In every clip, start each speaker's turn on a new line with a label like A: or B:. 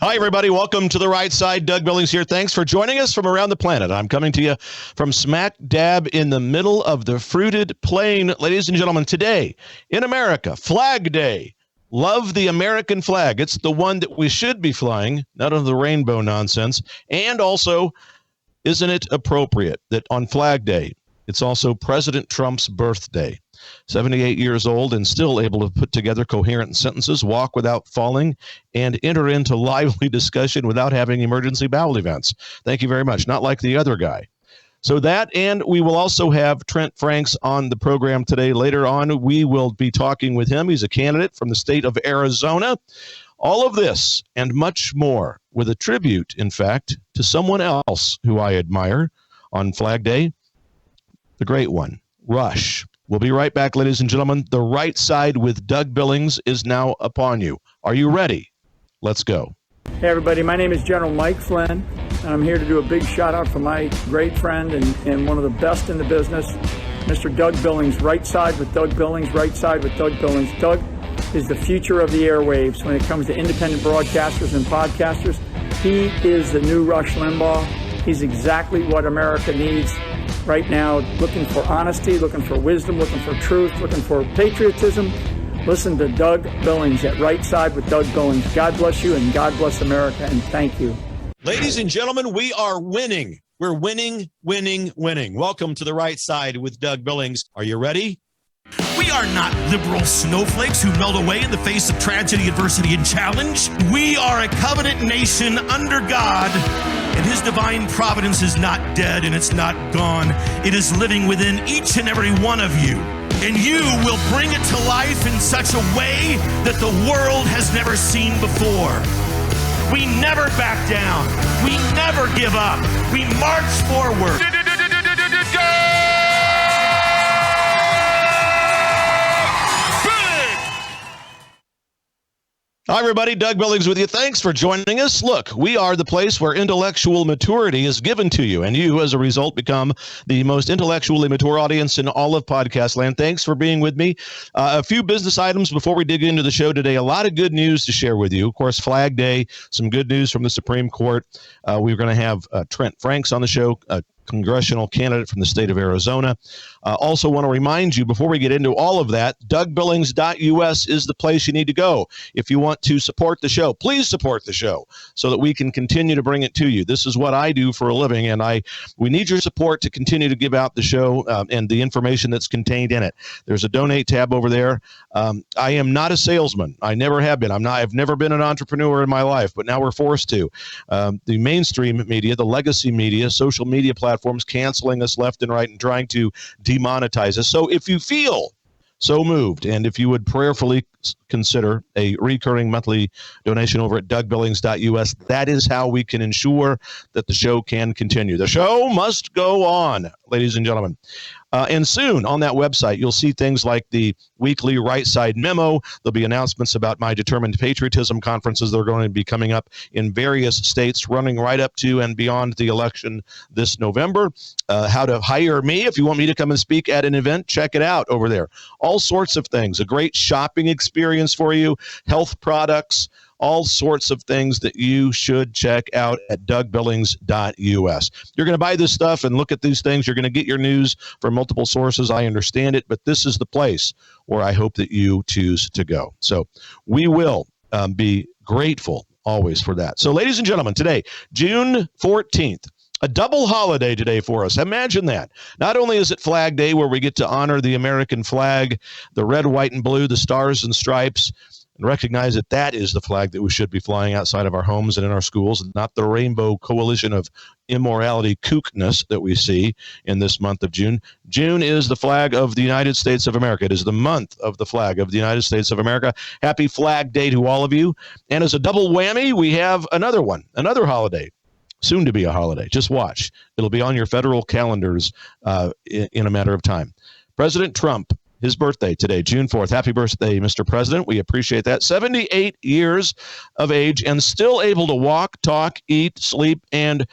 A: Hi, everybody. Welcome to The Right Side. Doug Billings here. Thanks for joining us from around the planet. I'm coming to you from smack dab in the middle of the fruited plain. Ladies and gentlemen, today in America, Flag Day. Love the American flag. It's the one that we should be flying, none of the rainbow nonsense. And also, isn't it appropriate that on Flag Day, it's also President Trump's birthday? 78 years old and still able to put together coherent sentences, walk without falling, and enter into lively discussion without having emergency bowel events. Thank you very much. Not like the other guy. So that, and we will also have Trent Franks on the program today. Later on, we will be talking with him. He's a candidate from the state of Arizona. All of this and much more with a tribute, in fact, to someone else who I admire on Flag Day, the great one, Rush. We'll be right back, ladies and gentlemen. The Right Side with Doug Billings is now upon you. Are you ready? Let's go.
B: Hey, everybody. My name is General Mike Flynn, and I'm here to do a big shout-out for my great friend and one of the best in the business, Mr. Doug Billings. Right Side with Doug Billings, Right Side with Doug Billings. Doug is the future of the airwaves when it comes to independent broadcasters and podcasters. He is the new Rush Limbaugh. He's exactly what America needs right now, looking for honesty, looking for wisdom, looking for truth, looking for patriotism. Listen to Doug Billings at Right Side with Doug Billings. God bless you and God bless America, and thank you.
A: Ladies and gentlemen, we are winning. We're winning, winning, winning. Welcome to The Right Side with Doug Billings. Are you ready?
C: We are not liberal snowflakes who melt away in the face of tragedy, adversity, and challenge. We are a covenant nation under God, and His divine providence is not dead and it's not gone. It is living within each and every one of you. And you will bring it to life in such a way that the world has never seen before. We never back down. We never give up. We march forward.
A: Hi, everybody. Doug Billings with you. Thanks for joining us. Look, we are the place where intellectual maturity is given to you, and you, as a result, become the most intellectually mature audience in all of podcast land. Thanks for being with me. A few business items before we dig into the show today. A lot of good news to share with you. Of course, Flag Day, some good news from the Supreme Court. We're going to have Trent Franks on the show, congressional candidate from the state of Arizona. Also want to remind you, before we get into all of that, DougBillings.us is the place you need to go. If you want to support the show, please support the show so that we can continue to bring it to you. This is what I do for a living, and we need your support to continue to give out the show and the information that's contained in it. There's a donate tab over there. I am not a salesman. I never have been. I've never been an entrepreneur in my life, but now we're forced to. The mainstream media, the legacy media, social media platforms canceling us left and right and trying to demonetize us. So if you feel so moved, and if you would prayerfully consider a recurring monthly donation over at DougBillings.us, that is how we can ensure that the show can continue. The show must go on, ladies and gentlemen. And soon on that website, you'll see things like the weekly Right Side memo. There'll be announcements about my Determined Patriotism conferences that are going to be coming up in various states, running right up to and beyond the election this November. How to hire me if you want me to come and speak at an event, check it out over there. All sorts of things. A great shopping experience for you, health products, all sorts of things that you should check out at DougBillings.us. You're going to buy this stuff and look at these things. You're going to get your news from multiple sources. I understand it, but this is the place where I hope that you choose to go. So we will be grateful always for that. So, ladies and gentlemen, today, June 14th, a double holiday today for us. Imagine that. Not only is it Flag Day, where we get to honor the American flag, the red, white, and blue, the stars and stripes, and recognize that that is the flag that we should be flying outside of our homes and in our schools, and not the rainbow coalition of immorality kookness that we see in this month of June. June is the flag of the United States of America. It is the month of the flag of the United States of America. Happy Flag Day to all of you. And as a double whammy, we have another one, another holiday. Soon to be a holiday. Just watch. It'll be on your federal calendars in a matter of time. President Trump, his birthday today, June 4th. Happy birthday, Mr. President. We appreciate that. 78 years of age and still able to walk, talk, eat, sleep, and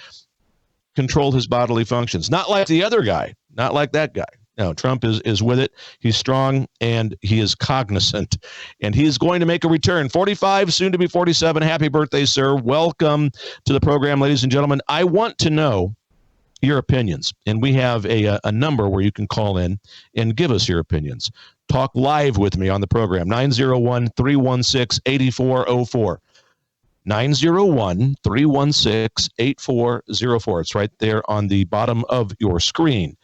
A: control his bodily functions. Not like the other guy. Not like that guy. No, Trump is with it. He's strong and he is cognizant, and he's going to make a return. 45, soon to be 47. Happy birthday, sir. Welcome to the program, ladies and gentlemen. I want to know your opinions, and we have a number where you can call in and give us your opinions. Talk live with me on the program, 901-316-8404. 901-316-8404. It's right there on the bottom of your screen.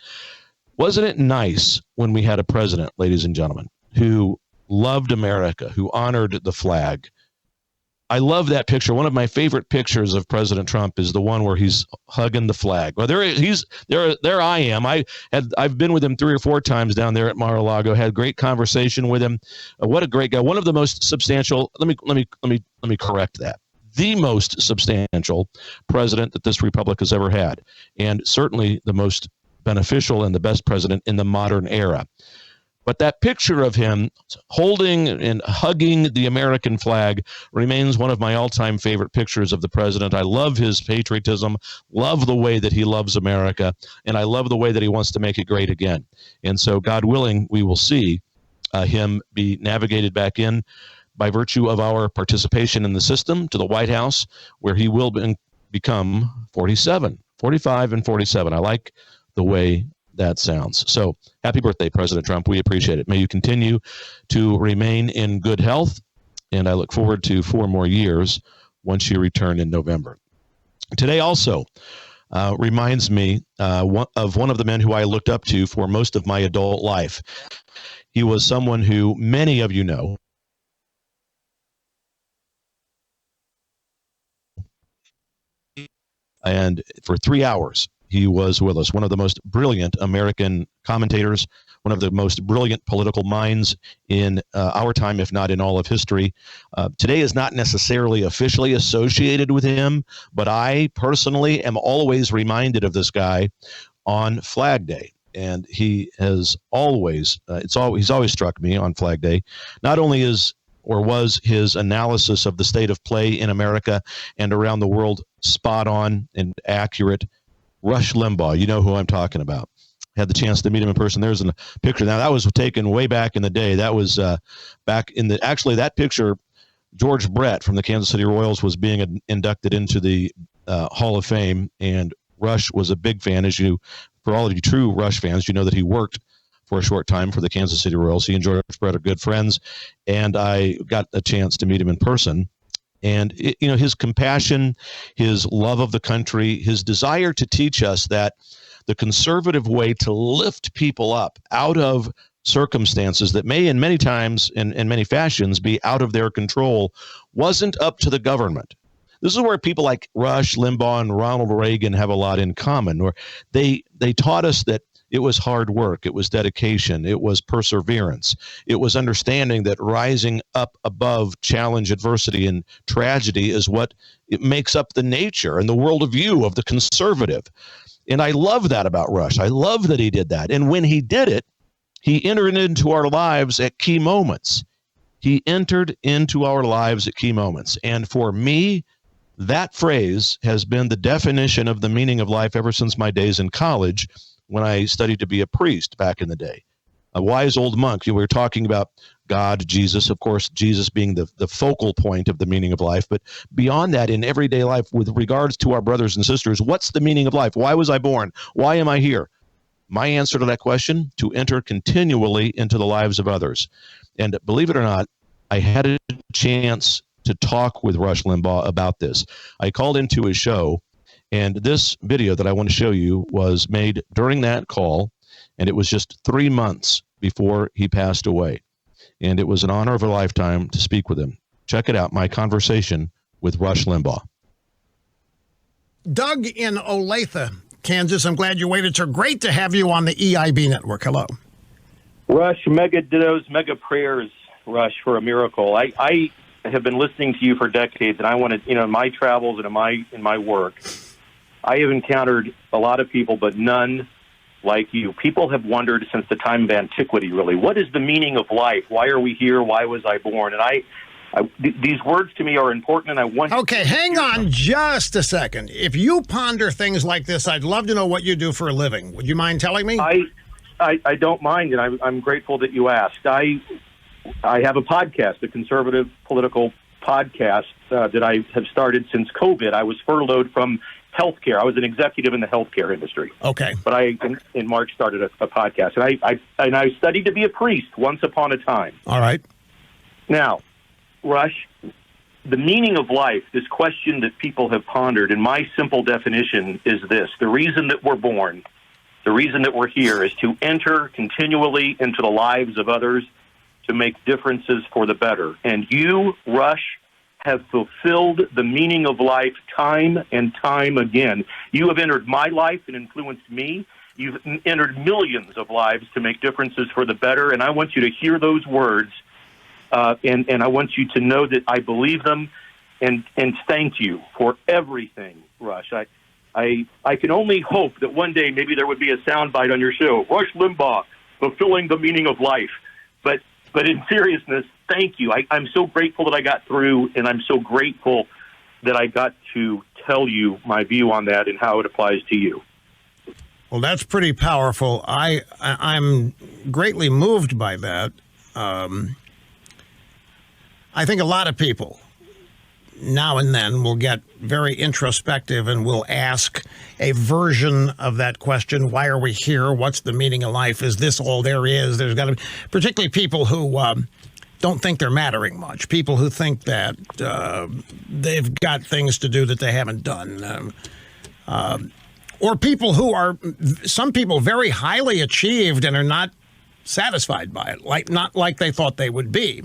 A: Wasn't it nice when we had a president, ladies and gentlemen, who loved America, who honored the flag? I love that picture. One of my favorite pictures of President Trump is the one where he's hugging the flag. Well, there I am. I've been with him 3 or 4 times down there at Mar-a-Lago. Had great conversation with him. What a great guy. One of the most substantial. Let me correct that. The most substantial president that this republic has ever had, and certainly the most beneficial and the best president in the modern era. But that picture of him holding and hugging the American flag remains one of my all-time favorite pictures of the president. I love his patriotism, love the way that he loves America, and I love the way that he wants to make it great again. And so, God willing, we will see him be navigated back in by virtue of our participation in the system to the White House, where he will become 47, 45, and 47. I like the way that sounds. So happy birthday, President Trump. We appreciate it. May you continue to remain in good health, and I look forward to 4 more years once you return in November. Today also reminds me of one of the men who I looked up to for most of my adult life. He was someone who many of you know. And for 3 hours, he was with us, one of the most brilliant American commentators, one of the most brilliant political minds in our time, if not in all of history. Today is not necessarily officially associated with him, but I personally am always reminded of this guy on Flag Day. And he has always, he's always struck me on Flag Day. Not only was his analysis of the state of play in America and around the world spot on and accurate. Rush Limbaugh, you know who I'm talking about. Had the chance to meet him in person. There's a picture. Now, that was taken way back in the day. That was back in the, actually, that picture, George Brett from the Kansas City Royals was being inducted into the Hall of Fame, and Rush was a big fan. For all of you true Rush fans, you know that he worked for a short time for the Kansas City Royals. He and George Brett are good friends, and I got a chance to meet him in person. And, his compassion, his love of the country, his desire to teach us that the conservative way to lift people up out of circumstances that may, in many times, in many fashions, be out of their control, wasn't up to the government. This is where people like Rush Limbaugh and Ronald Reagan have a lot in common, where they taught us that it was hard work, it was dedication, it was perseverance, it was understanding that rising up above challenge, adversity, and tragedy is what it makes up the nature and the worldview of the conservative. And I love that about Rush. I love that he did that. And when he did it, he entered into our lives at key moments. He entered into our lives at key moments. And for me, that phrase has been the definition of the meaning of life ever since my days in college, when I studied to be a priest back in the day. A wise old monk. We were talking about God, Jesus, of course, Jesus being the focal point of the meaning of life. But beyond that, in everyday life, with regards to our brothers and sisters, what's the meaning of life? Why was I born? Why am I here? My answer to that question, to enter continually into the lives of others. And believe it or not, I had a chance to talk with Rush Limbaugh about this. I called into his show, and this video that I want to show you was made during that call, and it was just 3 months before he passed away. And it was an honor of a lifetime to speak with him. Check it out, my conversation with Rush Limbaugh.
D: Doug in Olathe, Kansas, I'm glad you waited. It's great to have you on the EIB network. Hello.
E: Rush, mega dittos, mega prayers, Rush, for a miracle. I have been listening to you for decades, and I wanted, in my travels and in my work, I have encountered a lot of people, but none like you. People have wondered since the time of antiquity, really, what is the meaning of life? Why are we here? Why was I born? And these words to me are important, and I want...
D: Okay, hang on just a second. If you ponder things like this, I'd love to know what you do for a living. Would you mind telling me?
E: I don't mind, and I'm grateful that you asked. I have a podcast, a conservative political podcast that I have started since COVID. I was furloughed from healthcare. I was an executive in the healthcare industry.
D: Okay.
E: But I, in March, started a podcast, and I studied to be a priest once upon a time.
D: All right.
E: Now, Rush, the meaning of life, this question that people have pondered, and my simple definition is this: the reason that we're born, the reason that we're here, is to enter continually into the lives of others, to make differences for the better. And you, Rush, have fulfilled the meaning of life time and time again. You have entered my life and influenced me. You've entered millions of lives to make differences for the better, and I want you to hear those words, and I want you to know that I believe them, and thank you for everything, Rush. I can only hope that one day maybe there would be a soundbite on your show, Rush Limbaugh, fulfilling the meaning of life. But in seriousness, thank you. I'm so grateful that I got through, and I'm so grateful that I got to tell you my view on that and how it applies to you.
D: Well, that's pretty powerful. I'm greatly moved by that. I think a lot of people now and then will get very introspective and will ask a version of that question. Why are we here? What's the meaning of life? Is this all there is? There's got to be, particularly people who don't think they're mattering much, people who think that they've got things to do that they haven't done. Or people who are, some people very highly achieved and are not satisfied by it, not like they thought they would be.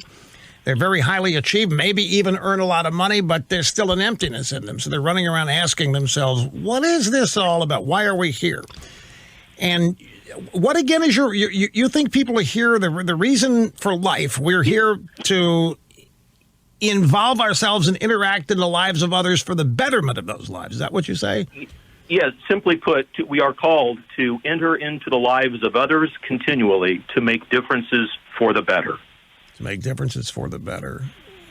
D: They're very highly achieved, maybe even earn a lot of money, but there's still an emptiness in them. So they're running around asking themselves, what is this all about? Why are we here? And what, again, is you think people are here, the reason for life, we're here to involve ourselves and interact in the lives of others for the betterment of those lives. Is that what you say?
E: Yes, simply put, we are called to enter into the lives of others continually to make differences for the better.
D: To make differences for the better.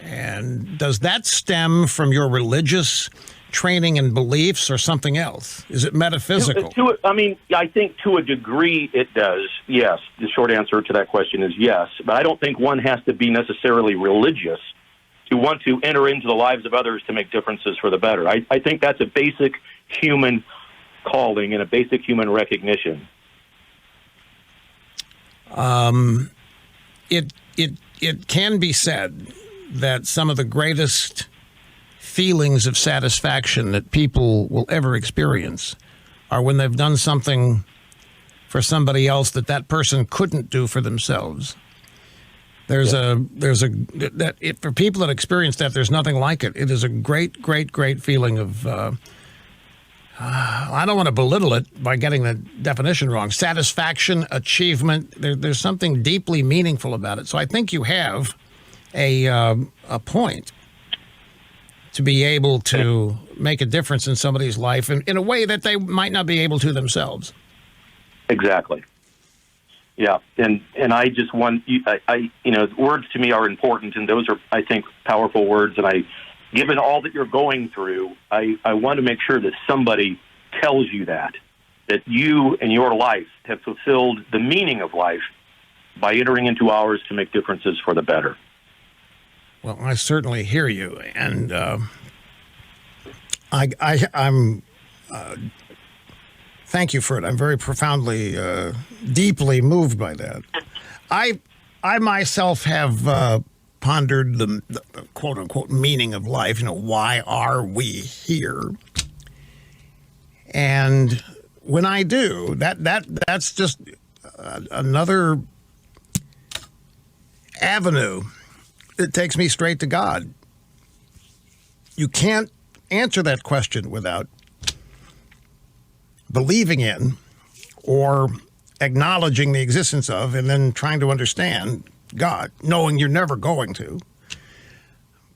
D: And does that stem from your religious training and beliefs or something else? Is it metaphysical?
E: I think to a degree it does, yes. The short answer to that question is yes. But I don't think one has to be necessarily religious to want to enter into the lives of others to make differences for the better. I think that's a basic human calling and a basic human recognition.
D: It can be said that some of the greatest feelings of satisfaction that people will ever experience are when they've done something for somebody else that person couldn't do for themselves. For people that experience that, there's nothing like it. It is a great, great, great feeling of, I don't want to belittle it by getting the definition wrong. Satisfaction, achievement, there's something deeply meaningful about it. So I think you have a point to be able to make a difference in somebody's life in a way that they might not be able to themselves.
E: Exactly. Yeah, and I just want words to me are important, and those are, I think, powerful words. And given all that you're going through, I want to make sure that somebody tells you that you and your life have fulfilled the meaning of life by entering into ours to make differences for the better.
D: Well, I certainly hear you, and I'm. Thank you for it. I'm very profoundly, deeply moved by that. I myself have pondered the quote unquote meaning of life. Why are we here? And when I do, that's just another avenue that takes me straight to God. You can't answer that question without believing in or acknowledging the existence of and then trying to understand God, knowing you're never going to.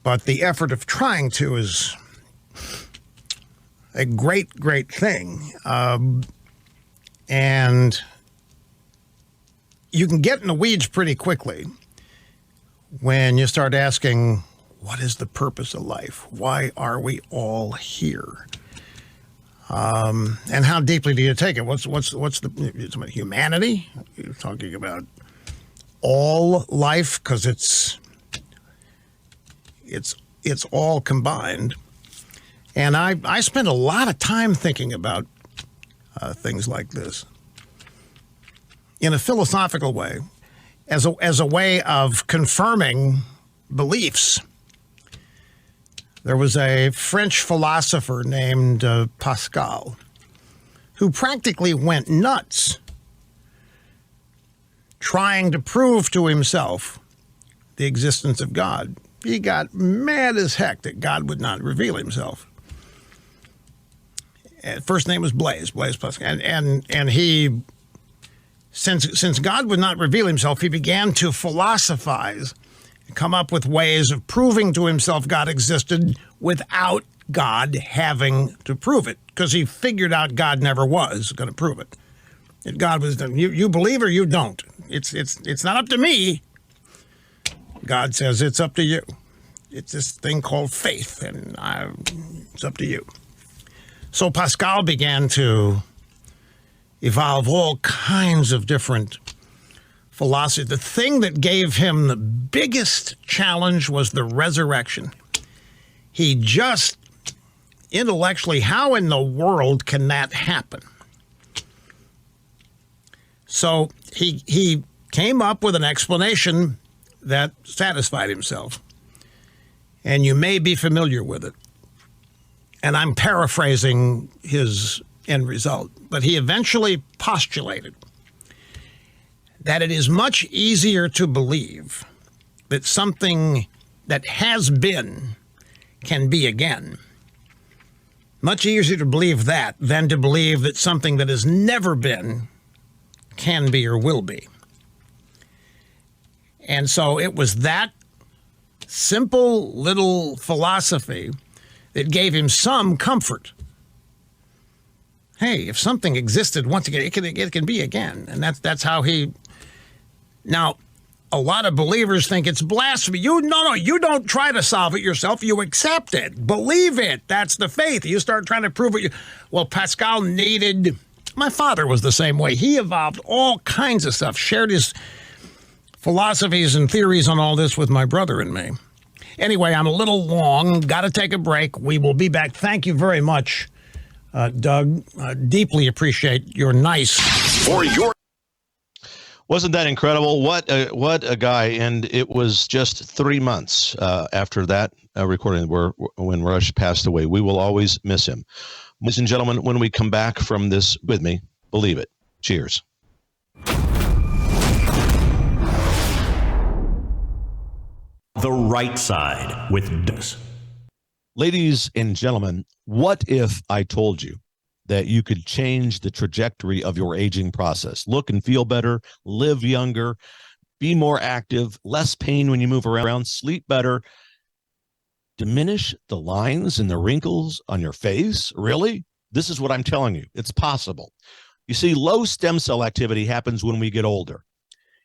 D: But the effort of trying to is a great, great thing. And you can get in the weeds pretty quickly when you start asking, what is the purpose of life? Why are we all here? And how deeply do you take it? What's the humanity? You're talking about all life, because it's all combined. And I spend a lot of time thinking about things like this in a philosophical way, as a way of confirming beliefs. There was a French philosopher named Pascal who practically went nuts trying to prove to himself the existence of God. He got mad as heck that God would not reveal himself. First name was Blaise Pascal. And he, since God would not reveal himself, he began to philosophize, come up with ways of proving to himself God existed without God having to prove it, because he figured out God never was going to prove it. That God was, you believe or you don't. It's not up to me. God says it's up to you. It's this thing called faith, and it's up to you. So Pascal began to evolve all kinds of different philosophy. The thing that gave him the biggest challenge was the resurrection. He just intellectually, how in the world can that happen? So he came up with an explanation that satisfied himself. And you may be familiar with it. And I'm paraphrasing his end result. But he eventually postulated that it is much easier to believe that something that has been can be again. Much easier to believe that than to believe that something that has never been can be or will be. And so it was that simple little philosophy that gave him some comfort. Hey, if something existed once again, it can be again. And that's how he... Now, a lot of believers think it's blasphemy. You don't try to solve it yourself. You accept it. Believe it. That's the faith. You start trying to prove it. Well, Pascal needed... My father was the same way. He evolved all kinds of stuff, shared his philosophies and theories on all this with my brother and me. Anyway, I'm a little long. Got to take a break. We will be back. Thank you very much, Doug. Deeply appreciate your nice...
A: Wasn't that incredible? What a guy. And it was just 3 months after that recording when Rush passed away. We will always miss him. Ladies and gentlemen, when we come back from this with me, believe it. Cheers.
F: The Right Side with Dennis.
A: Ladies and gentlemen, what if I told you that you could change the trajectory of your aging process? Look and feel better, live younger, be more active, less pain when you move around, sleep better, diminish the lines and the wrinkles on your face? Really? This is what I'm telling you. It's possible. You see, low stem cell activity happens when we get older,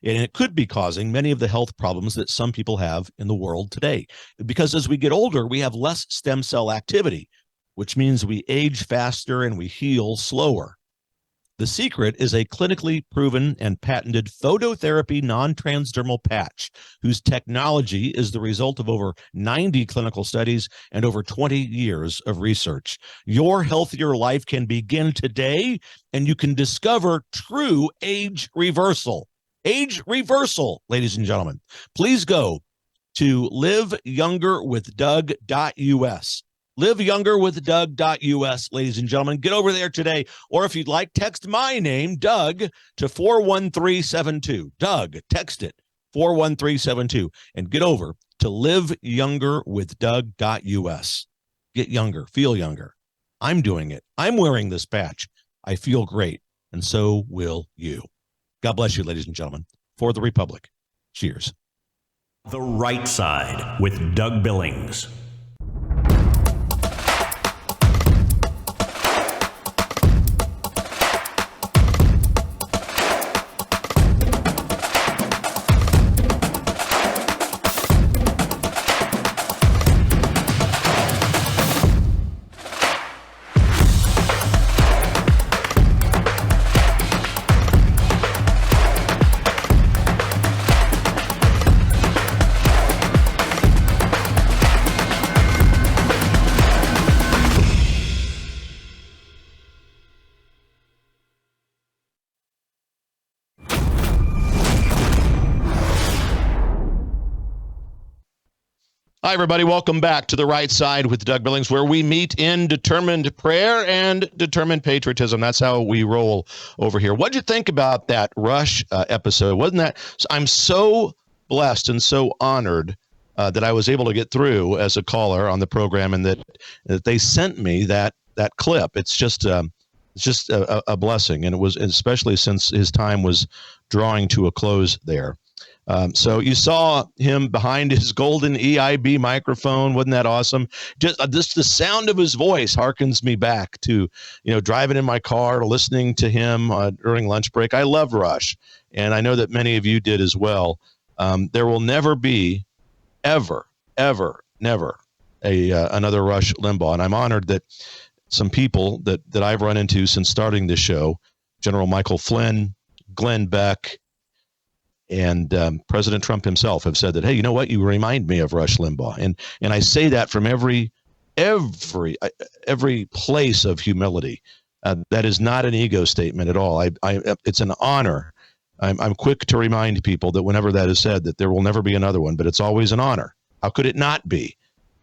A: and it could be causing many of the health problems that some people have in the world today. Because as we get older, we have less stem cell activity, which means we age faster and we heal slower. The secret is a clinically proven and patented phototherapy non-transdermal patch, whose technology is the result of over 90 clinical studies and over 20 years of research. Your healthier life can begin today, and you can discover true age reversal. Age reversal, ladies and gentlemen. Please go to liveyoungerwithdoug.us. liveyoungerwithdoug.us, ladies and gentlemen. Get over there today. Or if you'd like, text my name, Doug, to 41372. Doug, text it, 41372. And get over to liveyoungerwithdoug.us. Get younger. Feel younger. I'm doing it. I'm wearing this patch. I feel great. And so will you. God bless you, ladies and gentlemen. For the Republic. Cheers.
F: The Right Side with Doug Billings.
A: Hi, everybody. Welcome back to The Right Side with Doug Billings, where we meet in determined prayer and determined patriotism. That's how we roll over here. What'd you think about that Rush episode? Wasn't that? I'm so blessed and so honored that I was able to get through as a caller on the program, and that they sent me that clip. It's just a blessing, and it was especially since his time was drawing to a close there. So you saw him behind his golden EIB microphone. Wasn't that awesome? Just the sound of his voice harkens me back to, driving in my car, listening to him during lunch break. I love Rush, and I know that many of you did as well. There will never be, ever, never another Rush Limbaugh. And I'm honored that some people that I've run into since starting this show, General Michael Flynn, Glenn Beck, and President Trump himself have said that, hey, you know what? You remind me of Rush Limbaugh. And I say that from every place of humility. That is not an ego statement at all. It's an honor. I'm quick to remind people that whenever that is said, that there will never be another one, but it's always an honor. How could it not be?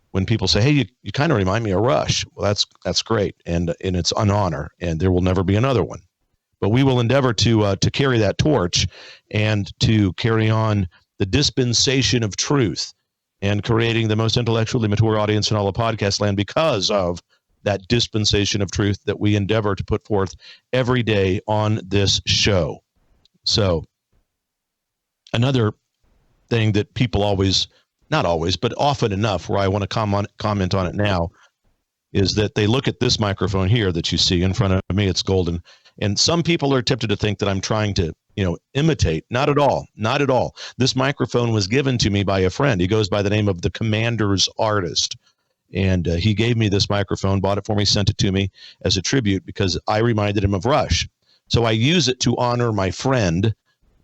A: When people say, hey, you kind of remind me of Rush. Well, that's great. And it's an honor, and there will never be another one. But we will endeavor to carry that torch and to carry on the dispensation of truth and creating the most intellectually mature audience in all of podcast land because of that dispensation of truth that we endeavor to put forth every day on this show. So another thing that people always, not always, but often enough, where I want to comment on it now, is that they look at this microphone here that you see in front of me. It's golden. And some people are tempted to think that I'm trying to, imitate. Not at all. Not at all. This microphone was given to me by a friend. He goes by the name of the Commander's Artist. And he gave me this microphone, bought it for me, sent it to me as a tribute because I reminded him of Rush. So I use it to honor my friend,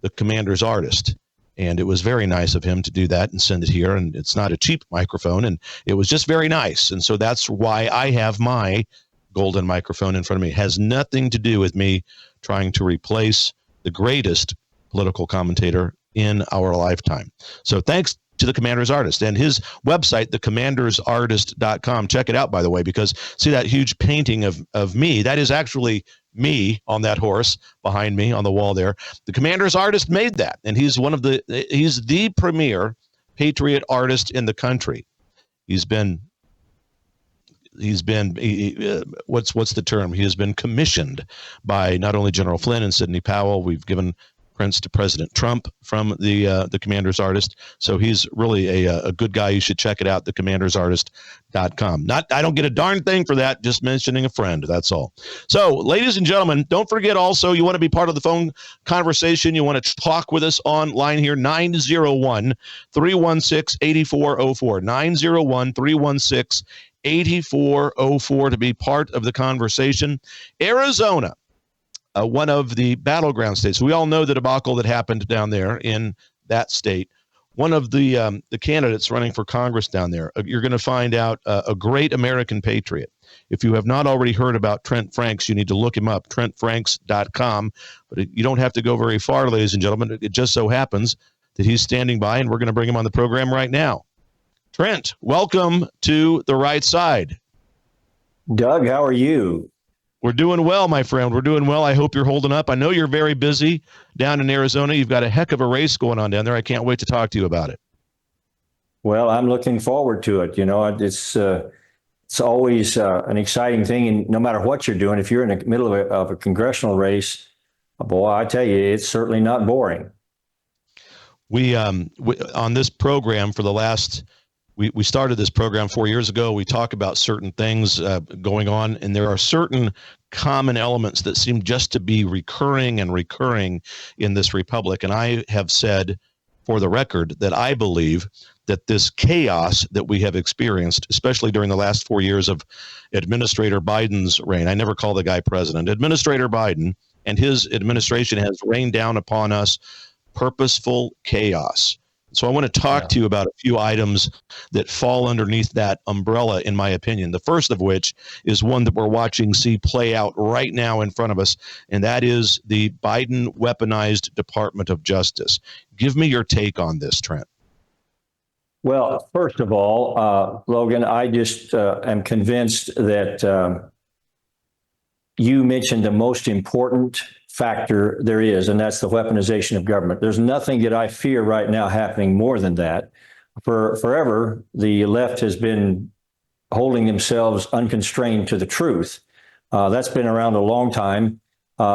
A: the Commander's Artist. And it was very nice of him to do that and send it here. And it's not a cheap microphone. And it was just very nice. And so that's why I have my golden microphone in front of me. It has nothing to do with me trying to replace the greatest political commentator in our lifetime. So thanks to the Commander's Artist and his website, thecommandersartist.com. Check it out, by the way, because see that huge painting of me? That is actually me on that horse behind me on the wall there. The Commander's Artist made that, and he's the premier patriot artist in the country. He's been what's the term? He has been commissioned by not only General Flynn and Sidney Powell. We've given prints to President Trump from the Commander's Artist. So he's really a good guy. You should check it out, thecommandersartist.com. I don't get a darn thing for that, just mentioning a friend. That's all. So, ladies and gentlemen, don't forget also, you want to be part of the phone conversation. You want to talk with us online here, 901-316-8404. 901-316-8404 to be part of the conversation. Arizona, one of the battleground states. We all know the debacle that happened down there in that state. One of the candidates running for Congress down there, you're going to find out a great American patriot. If you have not already heard about Trent Franks, you need to look him up, TrentFranks.com. But you don't have to go very far, ladies and gentlemen. It just so happens that he's standing by, and we're going to bring him on the program right now. Trent, welcome to The Right Side.
G: Doug, how are you?
A: We're doing well, my friend. We're doing well. I hope you're holding up. I know you're very busy down in Arizona. You've got a heck of a race going on down there. I can't wait to talk to you about it.
G: Well, I'm looking forward to it. It's always an exciting thing. And no matter what you're doing, if you're in the middle of a congressional race, boy, I tell you, it's certainly not boring.
A: We on this program for the last... We started this program 4 years ago. We talk about certain things going on, and there are certain common elements that seem just to be recurring in this republic. And I have said, for the record, that I believe that this chaos that we have experienced, especially during the last 4 years of Administrator Biden's reign — I never call the guy president — Administrator Biden and his administration has rained down upon us purposeful chaos. So I want to talk to you about a few items that fall underneath that umbrella, in my opinion. The first of which is one that we're watching see play out right now in front of us, and that is the Biden weaponized Department of Justice. Give me your take on this, Trent.
G: Well, first of all, Logan, I just am convinced that you mentioned the most important factor there is, and that's the weaponization of government. There's nothing that I fear right now happening more than that. For forever, the left has been holding themselves unconstrained to the truth. That's been around a long time.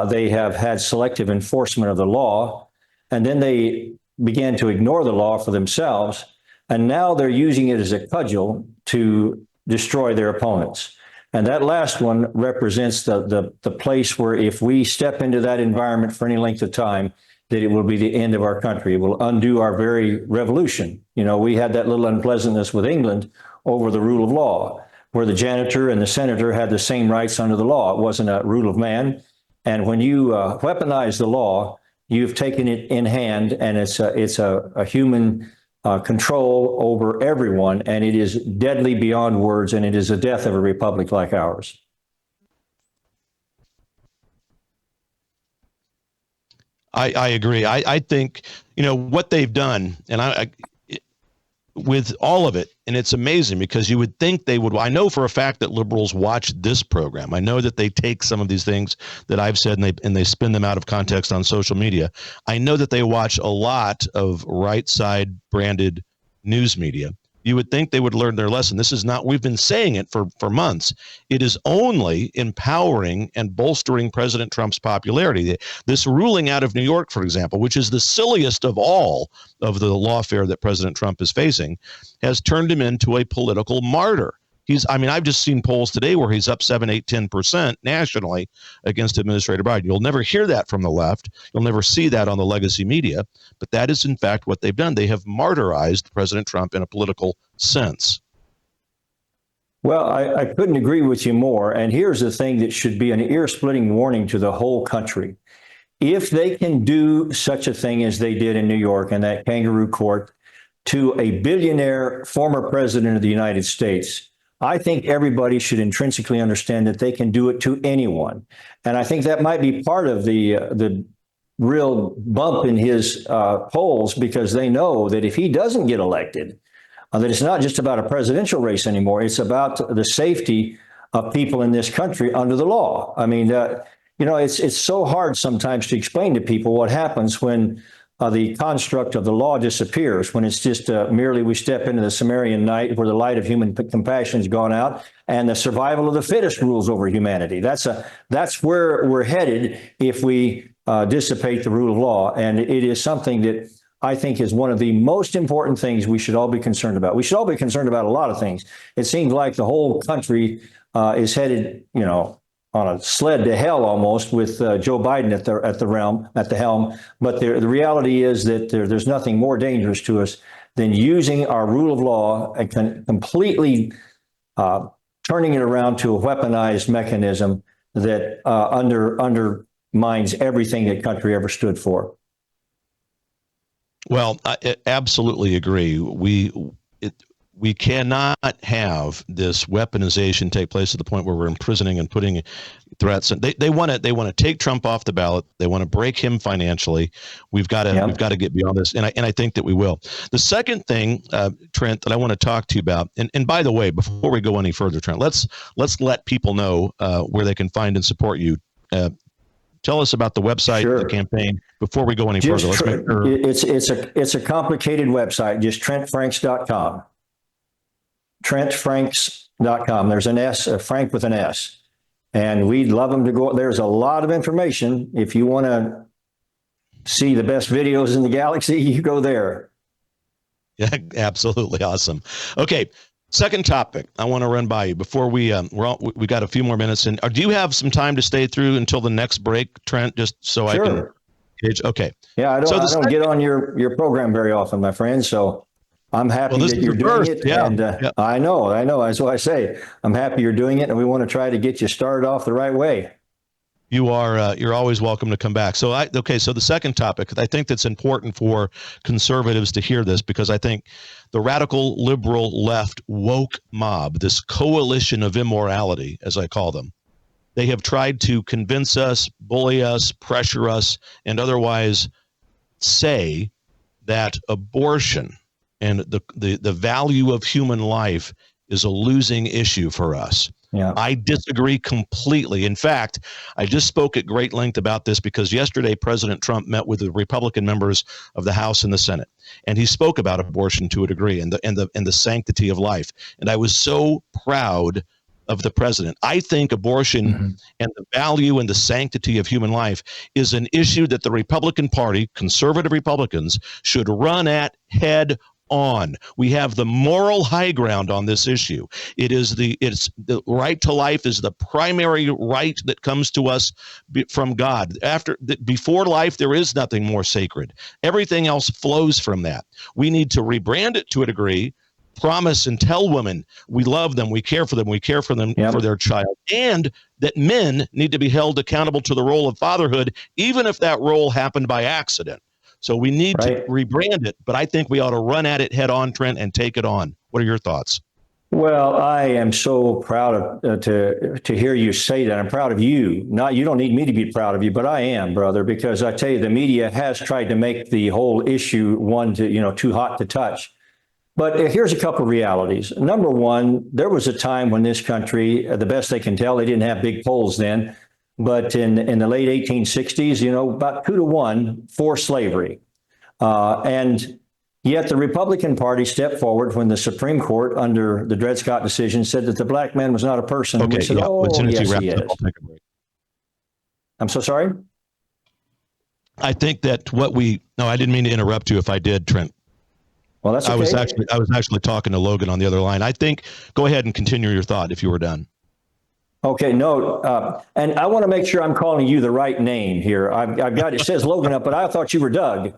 G: They have had selective enforcement of the law, and then they began to ignore the law for themselves, and now they're using it as a cudgel to destroy their opponents. And that last one represents the place where if we step into that environment for any length of time, that it will be the end of our country. It will undo our very revolution. You know, we had that little unpleasantness with England over the rule of law, where the janitor and the senator had the same rights under the law. It wasn't a rule of man. And when you weaponize the law, you've taken it in hand, and it's a human control over everyone, and it is deadly beyond words, and it is the death of a republic like ours.
A: I agree. I think, you know, what they've done, and with all of it, and it's amazing because you would think they would. I know for a fact that liberals watch this program. I know that they take some of these things that I've said and they spin them out of context on social media. I know that they watch a lot of right side branded news media. You would think they would learn their lesson. This is not, we've been saying it for months. It is only empowering and bolstering President Trump's popularity. This ruling out of New York, for example, which is the silliest of all of the lawfare that President Trump is facing, has turned him into a political martyr. I've just seen polls today where he's up 7, 8, 10% nationally against Administrator Biden. You'll never hear that from the left. You'll never see that on the legacy media. But that is, in fact, what they've done. They have martyrized President Trump in a political sense.
G: Well, I couldn't agree with you more. And here's the thing that should be an ear-splitting warning to the whole country. If they can do such a thing as they did in New York in that kangaroo court to a billionaire former president of the United States, I think everybody should intrinsically understand that they can do it to anyone. And I think that might be part of the real bump in his polls, because they know that if he doesn't get elected, that it's not just about a presidential race anymore. It's about the safety of people in this country under the law. I mean, you know, it's so hard sometimes to explain to people what happens when the construct of the law disappears, when it's just merely we step into the Sumerian night where the light of human compassion has gone out and the survival of the fittest rules over humanity. That's where we're headed if we dissipate the rule of law. And it is something that I think is one of the most important things we should all be concerned about. We should all be concerned about a lot of things. It seems like the whole country is headed, you know, on a sled to hell almost, with Joe Biden at the helm. But the reality is that there's nothing more dangerous to us than using our rule of law and completely turning it around to a weaponized mechanism that undermines everything that country ever stood for.
A: Well, I absolutely agree. We cannot have this weaponization take place to the point where we're imprisoning and putting threats. And they want to take Trump off the ballot. They want to break him financially. We've got to get beyond this, and I think that we will. The second thing, Trent, that I want to talk to you about, and by the way, before we go any further, Trent, let's let people know where they can find and support you. Tell us about the website, the campaign, before we go any further. Let's make sure.
G: It's a complicated website. Just TrentFranks.com. TrentFranks.com. There's an S, Frank with an S. And we'd love them to go. There's a lot of information. If you want to see the best videos in the galaxy, you go there.
A: Yeah, absolutely. Awesome. Okay. Second topic I want to run by you before we got a few more minutes. And do you have some time to stay through until the next break, Trent, just so
G: Sure.
A: I can gauge? Okay.
G: Yeah, I don't get on your program very often, my friend. So I'm happy that you're doing it.
A: Yeah.
G: And I know. That's why I say I'm happy you're doing it, and we want to try to get you started off the right way.
A: You're always welcome to come back. So so the second topic, I think that's important for conservatives to hear this, because I think the radical liberal left woke mob, this coalition of immorality, as I call them, they have tried to convince us, bully us, pressure us, and otherwise say that abortion and the value of human life is a losing issue for us.
G: Yeah.
A: I disagree completely. In fact, I just spoke at great length about this because yesterday President Trump met with the Republican members of the House and the Senate, and he spoke about abortion to a degree and the sanctity of life. And I was so proud of the president. I think abortion and the value and the sanctity of human life is an issue that the Republican Party, conservative Republicans, should run at head on. We have the moral high ground on this issue. It's the right to life is the primary right that comes to us from God. Before life, there is nothing more sacred. Everything else flows from that. We need to rebrand it to a degree, promise and tell women we love them, we care for them for their child, and that men need to be held accountable to the role of fatherhood, even if that role happened by accident. So we need to rebrand it, but I think we ought to run at it head on, Trent, and take it on. What are your thoughts?
G: Well, I am so proud to hear you say that. I'm proud of you. You don't need me to be proud of you, but I am, brother, because I tell you, the media has tried to make the whole issue too hot to touch. But here's a couple of realities. Number one, there was a time when this country, the best they can tell, they didn't have big polls then, but in the late 1860s, about 2-1 for slavery. And yet the Republican Party stepped forward when the Supreme Court, under the Dred Scott decision, said that the black man was not a person.
A: Okay,
G: we said, yes, he is.
A: I'll take a break.
G: I'm so sorry?
A: I think that I didn't mean to interrupt you if I did, Trent.
G: Well, that's okay.
A: I was actually talking to Logan on the other line. I think, go ahead and continue your thought if you were done.
G: Okay, no, and I want to make sure I'm calling you the right name here. I've got, it says Logan up, but I thought you were Doug.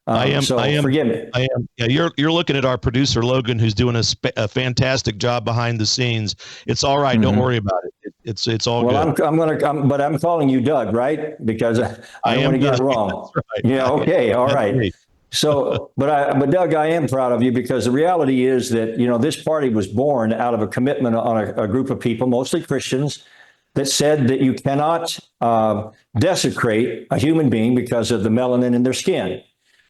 G: I am. Forgive me.
A: I am. Yeah, you're looking at our producer Logan, who's doing a fantastic job behind the scenes. It's all right. Don't worry about it. It's all good.
G: Well, I'm calling you Doug, right? Because I don't want to get it wrong.
A: Right.
G: Yeah. Okay. All right.
A: Right.
G: So, but Doug, I am proud of you, because the reality is that, this party was born out of a commitment on a group of people, mostly Christians, that said that you cannot desecrate a human being because of the melanin in their skin.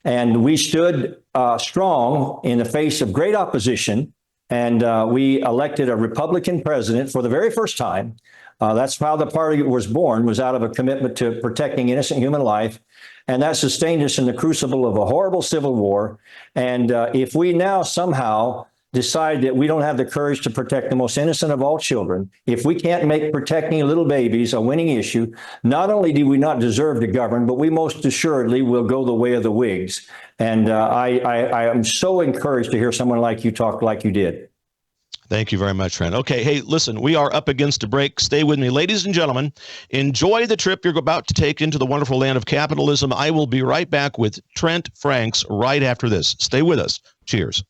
G: And we stood strong in the face of great opposition, and we elected a Republican president for the very first time. That's how the party was born, was out of a commitment to protecting innocent human life. And that sustained us in the crucible of a horrible civil war. And if we now somehow decide that we don't have the courage to protect the most innocent of all children, if we can't make protecting little babies a winning issue, not only do we not deserve to govern, but we most assuredly will go the way of the Whigs. And I am so encouraged to hear someone like you talk like you did.
A: Thank you very much, Trent. Okay, hey, listen, we are up against a break. Stay with me. Ladies and gentlemen, enjoy the trip you're about to take into the wonderful land of capitalism. I will be right back with Trent Franks right after this. Stay with us. Cheers.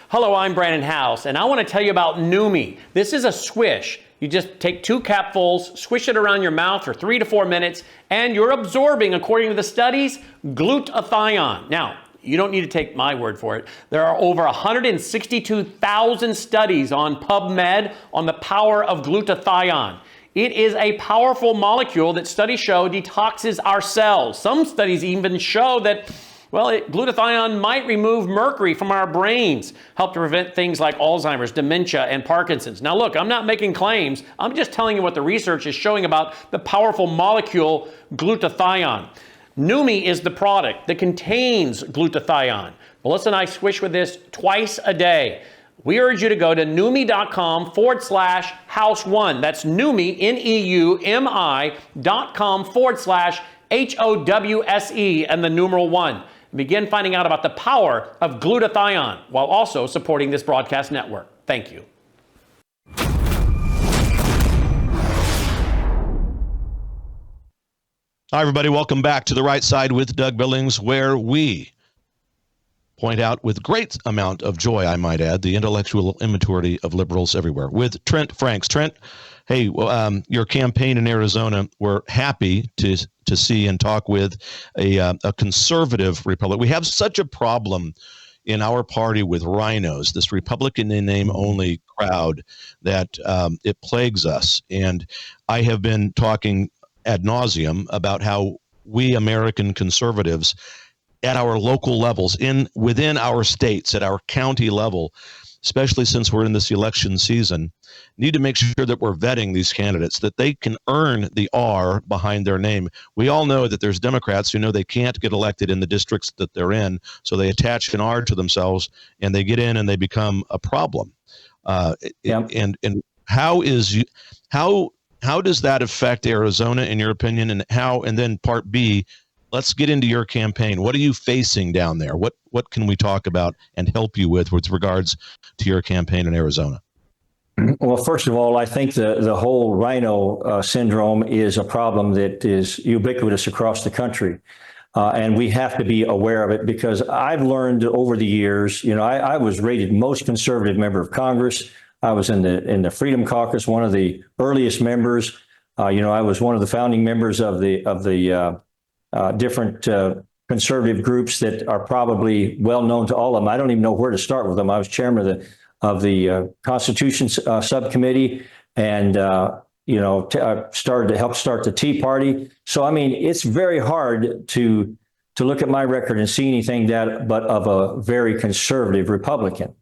H: Hello, I'm Brandon House, and I want to tell you about Numi. This is a swish. You just take 2 capfuls, swish it around your mouth for 3 to 4 minutes, and you're absorbing, according to the studies, glutathione. Now, you don't need to take my word for it. There are over 162,000 studies on PubMed on the power of glutathione. It is a powerful molecule that studies show detoxes our cells. Some studies even show that glutathione might remove mercury from our brains, help to prevent things like Alzheimer's, dementia, and Parkinson's. Now look, I'm not making claims. I'm just telling you what the research is showing about the powerful molecule glutathione. Numi is the product that contains glutathione. Melissa and I swish with this twice a day. We urge you to go to Numi.com/house1. That's Numi, NEUMI.com/HOWSE and the numeral 1. Begin finding out about the power of glutathione while also supporting this broadcast network. Thank you.
A: Hi, everybody. Welcome back to The Right Side with Doug Billings, where we point out with great amount of joy, I might add, the intellectual immaturity of liberals everywhere. With Trent Franks. Trent, hey, your campaign in Arizona, we're happy to see and talk with a conservative Republican. We have such a problem in our party with rhinos, this Republican in name only crowd, that it plagues us. And I have been talking ad nauseum about how we American conservatives at our local levels, within our states, at our county level, especially since we're in this election season, need to make sure that we're vetting these candidates, that they can earn the R behind their name. We all know that there's Democrats who know they can't get elected in the districts that they're in, so they attach an R to themselves, and they get in and they become a problem. And how does that affect Arizona, in your opinion, and then part B, let's get into your campaign. What are you facing down there? What can we talk about and help you with regards to your campaign in Arizona?
G: Well, first of all, I think the whole rhino syndrome is a problem that is ubiquitous across the country. And we have to be aware of it, because I've learned over the years, I was rated most conservative member of Congress. I was in the Freedom Caucus, one of the earliest members. I was one of the founding members of the different conservative groups that are probably well known to all of them. I don't even know where to start with them. I was chairman of the Constitution subcommittee, and started to help start the Tea Party. So I mean, it's very hard to look at my record and see anything but of a very conservative Republican.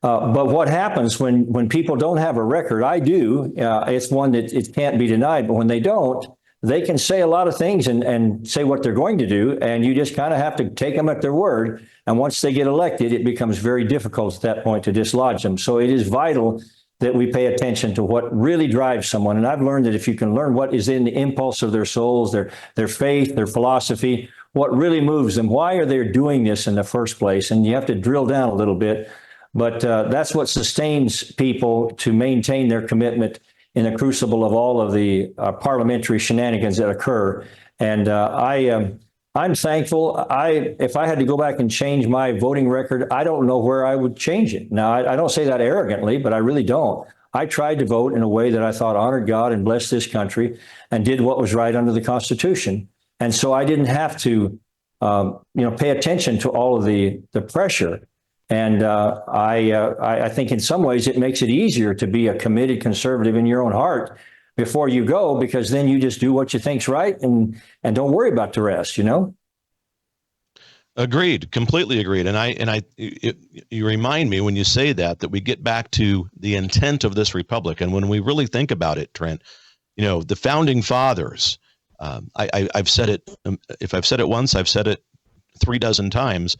G: But what happens when people don't have a record? I do. It's one that it can't be denied. But when they don't, they can say a lot of things and say what they're going to do, and you just kind of have to take them at their word. And once they get elected, it becomes very difficult at that point to dislodge them. So it is vital that we pay attention to what really drives someone. And I've learned that if you can learn what is in the impulse of their souls, their faith, their philosophy, what really moves them, why are they doing this in the first place? And you have to drill down a little bit. But that's what sustains people to maintain their commitment in the crucible of all of the parliamentary shenanigans that occur. And I'm thankful. If I had to go back and change my voting record, I don't know where I would change it. Now, I don't say that arrogantly, but I really don't. I tried to vote in a way that I thought honored God and blessed this country and did what was right under the Constitution. And so I didn't have to, pay attention to all of the pressure. And I think in some ways it makes it easier to be a committed conservative in your own heart before you go, because then you just do what you think's right and don't worry about the rest,
A: Agreed, completely agreed. And you remind me when you say that we get back to the intent of this republic. And when we really think about it, Trent, the founding fathers, I've said it, if I've said it once, I've said it 36 times.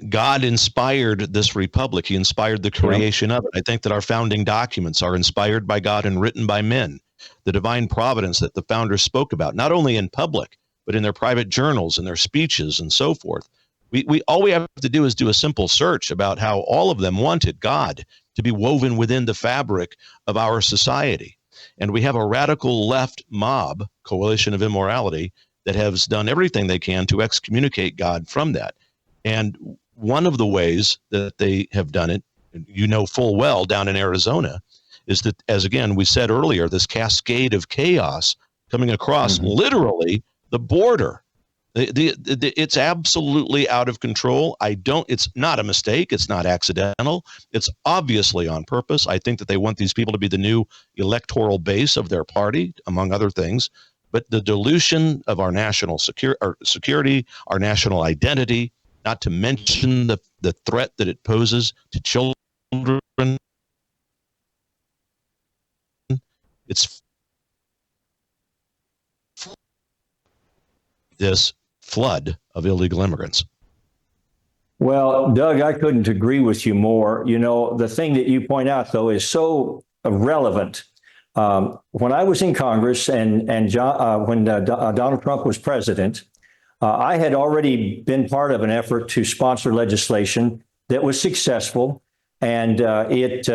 A: God inspired this republic. He inspired the creation of it. I think that our founding documents are inspired by God and written by men. The divine providence that the founders spoke about, not only in public, but in their private journals and their speeches and so forth. We all we have to do is do a simple search about how all of them wanted God to be woven within the fabric of our society. And we have a radical left mob, coalition of immorality, that has done everything they can to excommunicate God from that. And one of the ways that they have done it, full well down in Arizona, is that, as again we said earlier, this cascade of chaos coming across literally the border. It's absolutely out of control. It's not a mistake. It's not accidental. It's obviously on purpose. I think that they want these people to be the new electoral base of their party, among other things. But the dilution of our national security, our national identity, not to mention the threat that it poses to children. It's this flood of illegal immigrants.
G: Well, Doug, I couldn't agree with you more. You know, the thing that you point out, though, is so relevant. When I was in Congress and when Donald Trump was president, I had already been part of an effort to sponsor legislation that was successful, and it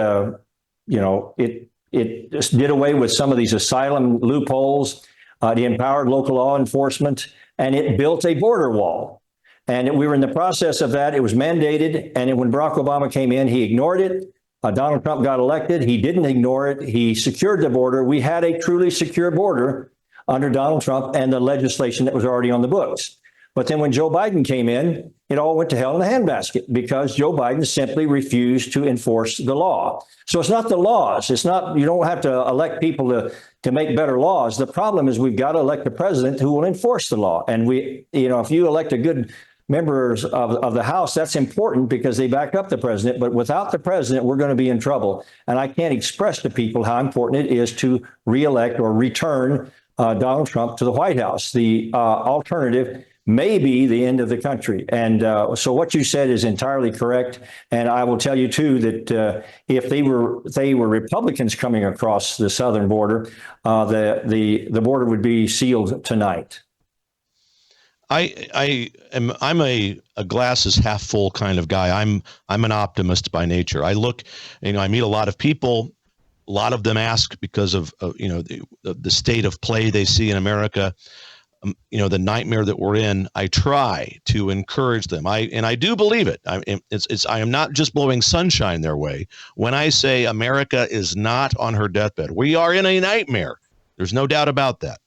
G: just did away with some of these asylum loopholes. It empowered local law enforcement, and it built a border wall. And we were in the process of that. It was mandated, and when Barack Obama came in, he ignored it. Donald Trump got elected. He didn't ignore it. He secured the border. We had a truly secure border under Donald Trump and the legislation that was already on the books. But then when Joe Biden came in, it all went to hell in a handbasket because Joe Biden simply refused to enforce the law. So it's not the laws. It's not, you don't have to elect people to make better laws. The problem is we've got to elect a president who will enforce the law. And if you elect a good members of the House, that's important because they back up the president. But without the president, we're going to be in trouble. And I can't express to people how important it is to reelect or return Donald Trump to the White House. The alternative may be the end of the country. And so what you said is entirely correct. And I will tell you, too, that if they were Republicans coming across the southern border, the border would be sealed tonight.
A: I'm a glass is half full kind of guy. I'm an optimist by nature. I look, I meet a lot of people. A lot of them ask because of the state of play they see in America. The nightmare that we're in. I try to encourage them. I do believe it. I am not just blowing sunshine their way when I say America is not on her deathbed. We are in a nightmare. There's no doubt about that.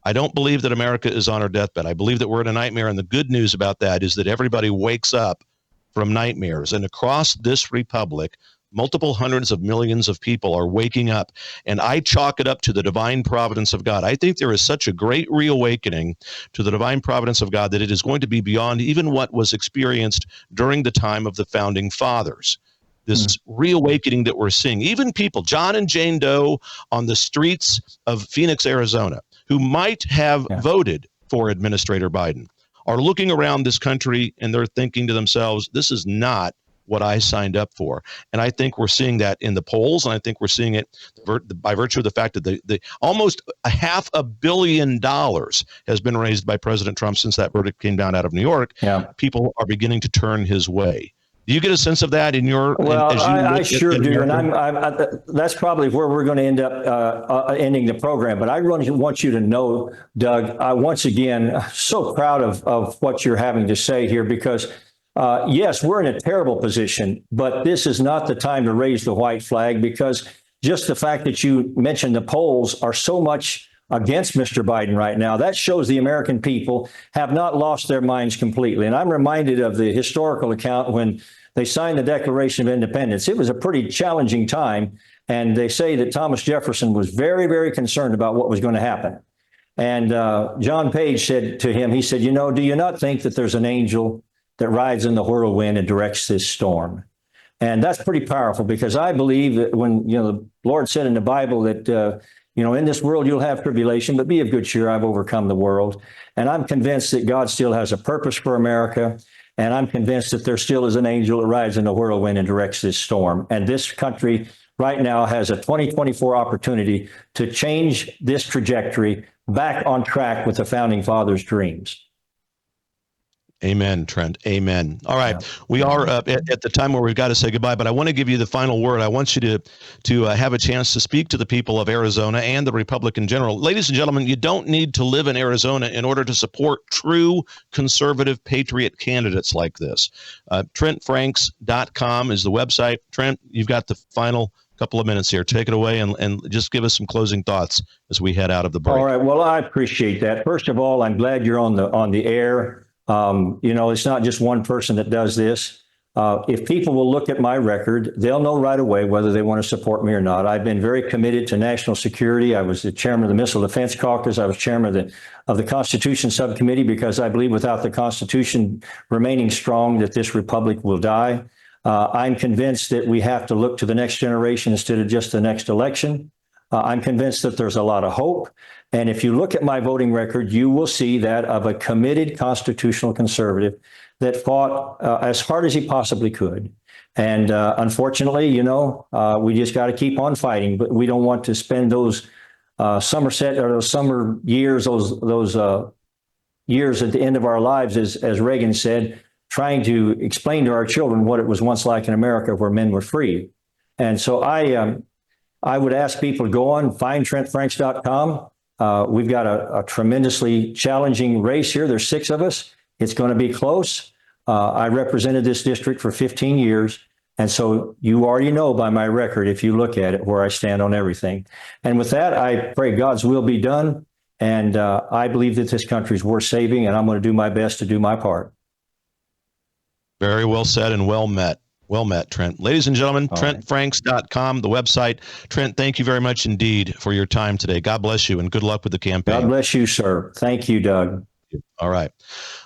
A: I don't believe that America is on her deathbed. I believe that we're in a nightmare, and the good news about that is that everybody wakes up from nightmares. And across this republic, multiple hundreds of millions of people are waking up, and I chalk it up to the divine providence of God. I think there is such a great reawakening to the divine providence of God that it is going to be beyond even what was experienced during the time of the founding fathers. This reawakening that we're seeing, even people, John and Jane Doe on the streets of Phoenix, Arizona, who might have voted for Administrator Biden, are looking around this country and they're thinking to themselves, this is not what I signed up for. And I think we're seeing that in the polls, and I think we're seeing it by virtue of the fact that the almost $500 million has been raised by President Trump since that verdict came down out of New York. Yeah. People are beginning to turn his way. Do you get a sense of that in your?
G: Well, I sure do, and that's probably where we're going to end up ending the program. But I really want you to know, Doug, once again, so proud of what you're having to say here because. Yes, we're in a terrible position, but this is not the time to raise the white flag because just the fact that you mentioned the polls are so much against Mr. Biden right now, that shows the American people have not lost their minds completely. And I'm reminded of the historical account when they signed the Declaration of Independence. It was a pretty challenging time. And they say that Thomas Jefferson was very, very concerned about what was going to happen. And John Page said to him, he said, do you not think that there's an angel that rides in the whirlwind and directs this storm? And that's pretty powerful because I believe that when, the Lord said in the Bible that, in this world you'll have tribulation, but be of good cheer, I've overcome the world. And I'm convinced that God still has a purpose for America. And I'm convinced that there still is an angel that rides in the whirlwind and directs this storm. And this country right now has a 2024 opportunity to change this trajectory back on track with the Founding Fathers' dreams.
A: Amen, Trent. Amen. All right. We are at the time where we've got to say goodbye, but I want to give you the final word. I want you to have a chance to speak to the people of Arizona and the Republic in general. Ladies and gentlemen, you don't need to live in Arizona in order to support true conservative patriot candidates like this. TrentFranks.com is the website. Trent, you've got the final couple of minutes here. Take it away and just give us some closing thoughts as we head out of the break.
G: All right. Well, I appreciate that. First of all, I'm glad you're on the air. It's not just one person that does this. If people will look at my record, they'll know right away whether they want to support me or not. I've been very committed to national security. I was the chairman of the Missile Defense Caucus. I was chairman of the Constitution Subcommittee because I believe without the Constitution remaining strong that this republic will die. I'm convinced that we have to look to the next generation instead of just the next election. I'm convinced that there's a lot of hope. And if you look at my voting record, you will see that of a committed constitutional conservative that fought as hard as he possibly could. And unfortunately, we just got to keep on fighting. But we don't want to spend those summer years, those years at the end of our lives, as Reagan said, trying to explain to our children what it was once like in America where men were free. And so I would ask people to go on, find TrentFranks.com. We've got a tremendously challenging race here. There's 6 of us. It's going to be close. I represented this district for 15 years. And so you already know by my record, if you look at it, where I stand on everything. And with that, I pray God's will be done. And I believe that this country is worth saving, and I'm going to do my best to do my part.
A: Very well said and well met. Well met, Trent. Ladies and gentlemen, TrentFranks.com, the website. Trent, thank you very much indeed for your time today. God bless you and good luck with the campaign.
G: God bless you, sir. Thank you, Doug.
A: All right.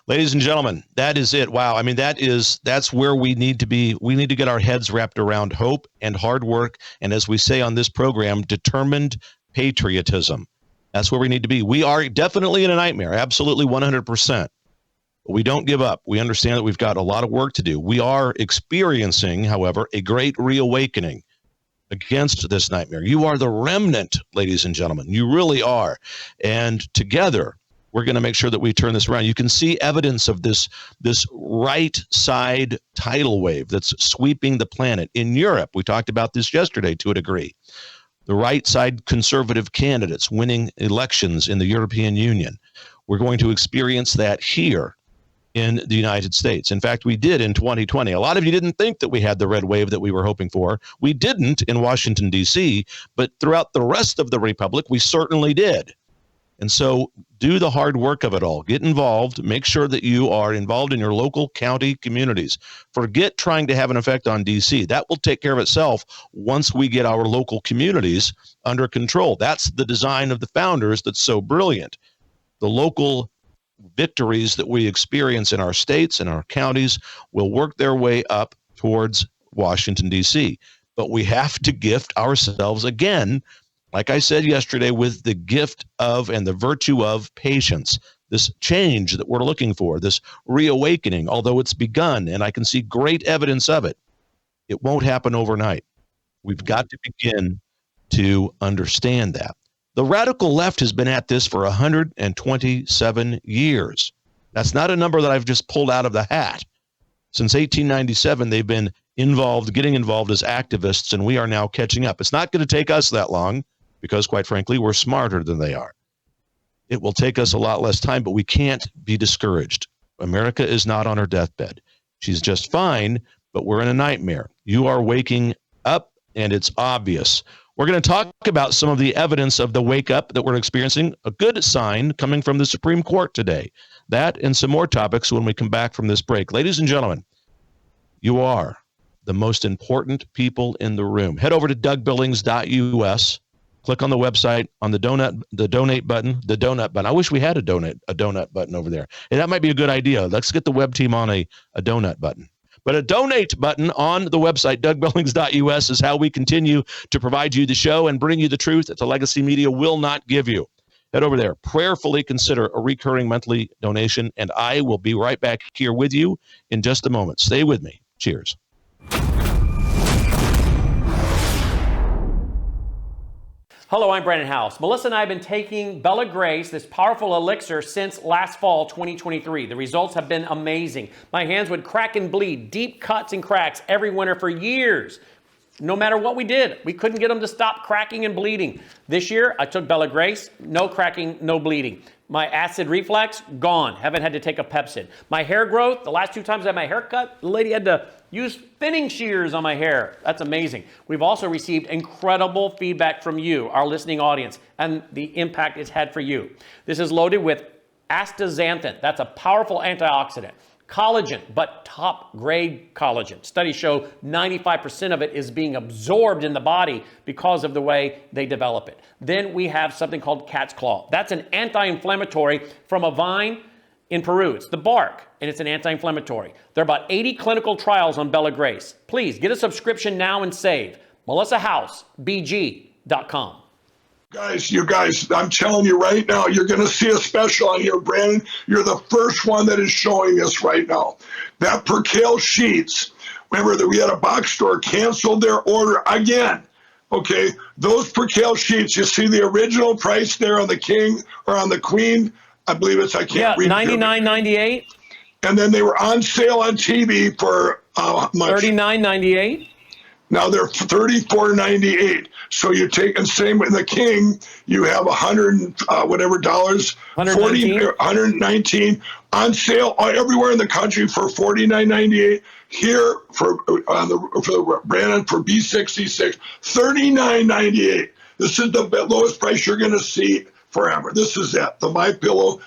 A: Ladies and gentlemen, that is it. Wow. I mean, that's where we need to be. We need to get our heads wrapped around hope and hard work. And as we say on this program, determined patriotism. That's where we need to be. We are definitely in a nightmare. Absolutely 100%. But we don't give up. We understand that we've got a lot of work to do. We are experiencing, however, a great reawakening against this nightmare. You are the remnant, ladies and gentlemen. You really are. And together, we're going to make sure that we turn this around. You can see evidence of this right side tidal wave that's sweeping the planet. In Europe, we talked about this yesterday to a degree. The right side conservative candidates winning elections in the European Union. We're going to experience that here in the United States. In fact, we did in 2020. A lot of you didn't think that we had the red wave that we were hoping for. We didn't in Washington, D.C., but throughout the rest of the Republic, we certainly did. And so do the hard work of it all. Get involved. Make sure that you are involved in your local county communities. Forget trying to have an effect on D.C. That will take care of itself once we get our local communities under control. That's the design of the founders that's so brilliant. The local victories that we experience in our states and our counties will work their way up towards Washington, D.C. But we have to gift ourselves again, like I said yesterday, with the gift of and the virtue of patience, this change that we're looking for, this reawakening, although it's begun, and I can see great evidence of it, it won't happen overnight. We've got to begin to understand that. The radical left has been at this for 127 years. That's not a number that I've just pulled out of the hat. Since 1897, they've been getting involved as activists, and we are now catching up. It's not going to take us that long because, quite frankly, we're smarter than they are. It will take us a lot less time, but we can't be discouraged. America is not on her deathbed. She's just fine, but we're in a nightmare. You are waking up, and it's obvious. We're going to talk about some of the evidence of the wake up that we're experiencing, a good sign coming from the Supreme Court today. That and some more topics when we come back from this break. Ladies and gentlemen, you are the most important people in the room. Head over to DougBillings.us. Click on the website on the donate button. I wish we had a donut button over there. And that might be a good idea. Let's get the web team on a donut button. But a donate button on the website, DougBillings.us, is how we continue to provide you the show and bring you the truth that the legacy media will not give you. Head over there, prayerfully consider a recurring monthly donation, and I will be right back here with you in just a moment. Stay with me. Cheers.
H: Hello, I'm Brandon House. Melissa and I have been taking Bella Grace, this powerful elixir, since last fall, 2023. The results have been amazing. My hands would crack and bleed, deep cuts and cracks every winter for years. No matter what we did, we couldn't get them to stop cracking and bleeding. This year, I took Bella Grace, no cracking, no bleeding. My acid reflux, gone. Haven't had to take a Pepsid. My hair growth, the last 2 times I had my hair cut, the lady had to use thinning shears on my hair. That's amazing. We've also received incredible feedback from you, our listening audience, and the impact it's had for you. This is loaded with astaxanthin. That's a powerful antioxidant. Collagen, but top grade collagen. Studies show 95% of it is being absorbed in the body because of the way they develop it. Then we have something called cat's claw. That's an anti-inflammatory from a vine in Peru. It's the bark, and it's an anti-inflammatory. There are about 80 clinical trials on Bella Grace. Please get a subscription now and save. MelissaHousebg.com.
I: You guys, I'm telling you right now, you're going to see a special on here, Brandon. You're the first one that is showing this right now. That Percale Sheets, remember that we had a box store canceled their order again. Okay, those Percale Sheets, you see the original price there on the King or on the Queen. I believe it's, I can't read.
H: $99.98.
I: And then they were on sale on TV for much?
H: $39.98.
I: Now they're $34.98. So you take, and same with the King, you have dollars, 119 on sale everywhere in the country for $49.98. Here for the Brandon for B66, $39.98. This is the lowest price you're going to see forever. This is it, the MyPillow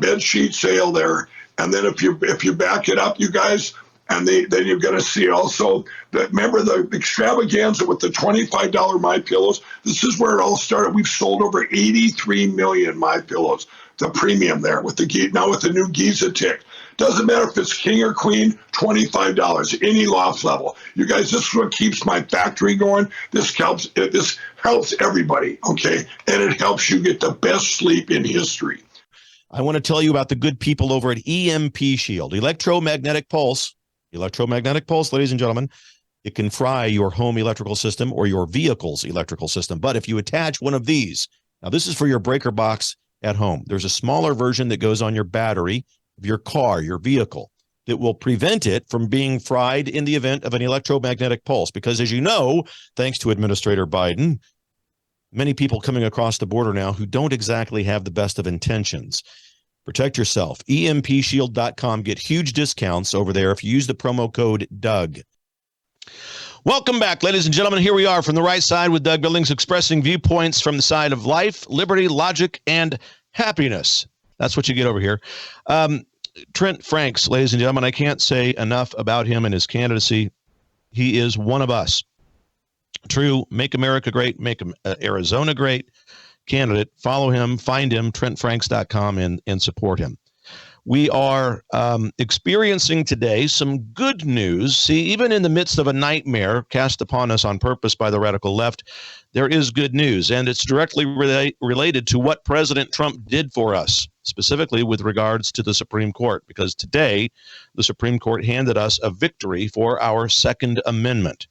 I: bed sheet sale there. And then if you back it up, you guys. And then you're going to see also that, remember the extravaganza with the $25 MyPillows? This is where it all started. We've sold over 83 million MyPillows, the premium there with now with the new Giza tick. Doesn't matter if it's King or Queen, $25, any loft level. You guys, this is what keeps my factory going. This helps everybody, okay? And it helps you get the best sleep in history.
A: I want to tell you about the good people over at EMP Shield, electromagnetic pulse. Electromagnetic pulse, ladies and gentlemen, it can fry your home electrical system or your vehicle's electrical system. But if you attach one of these, now this is for your breaker box at home. There's a smaller version that goes on your battery of your car, your vehicle, that will prevent it from being fried in the event of an electromagnetic pulse. Because as you know, thanks to Administrator Biden, many people coming across the border now who don't exactly have the best of intentions. Protect yourself. EMPshield.com. Get huge discounts over there if you use the promo code Doug. Welcome back, ladies and gentlemen. Here we are from the right side with Doug Billings, expressing viewpoints from the side of life, liberty, logic, and happiness. That's what you get over here. Trent Franks, ladies and gentlemen, I can't say enough about him and his candidacy. He is one of us. True, make America great, make Arizona great candidate. Follow him, find him, TrentFranks.com, and support him. We are experiencing today some good news. See, even in the midst of a nightmare cast upon us on purpose by the radical left, there is good news, and it's directly related to what President Trump did for us, specifically with regards to the Supreme Court, because today the Supreme Court handed us a victory for our Second Amendment.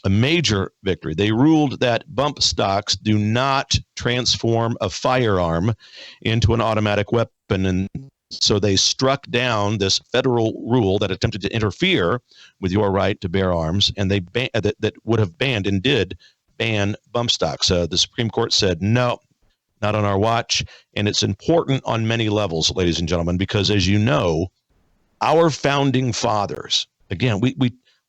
A: A major victory. They ruled that bump stocks do not transform a firearm into an automatic weapon, and so they struck down this federal rule that attempted to interfere with your right to bear arms, and they that would have banned and did ban bump stocks. The Supreme Court said no, not on our watch, and it's important on many levels, ladies and gentlemen, because as you know, our founding fathers, again,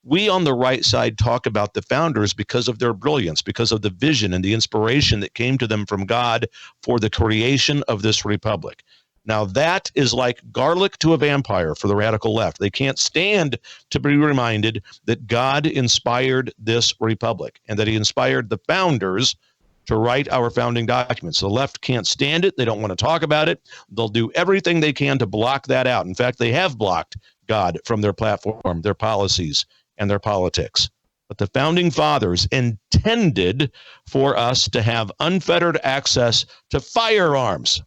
A: we on the right side talk about the founders because of their brilliance, because of the vision and the inspiration that came to them from God for the creation of this republic. Now, that is like garlic to a vampire for the radical left. They can't stand to be reminded that God inspired this republic and that he inspired the founders to write our founding documents. The left can't stand it. They don't want to talk about it. They'll do everything they can to block that out. In fact, they have blocked God from their platform, their policies, and their politics. But the founding fathers intended for us to have unfettered access to firearms.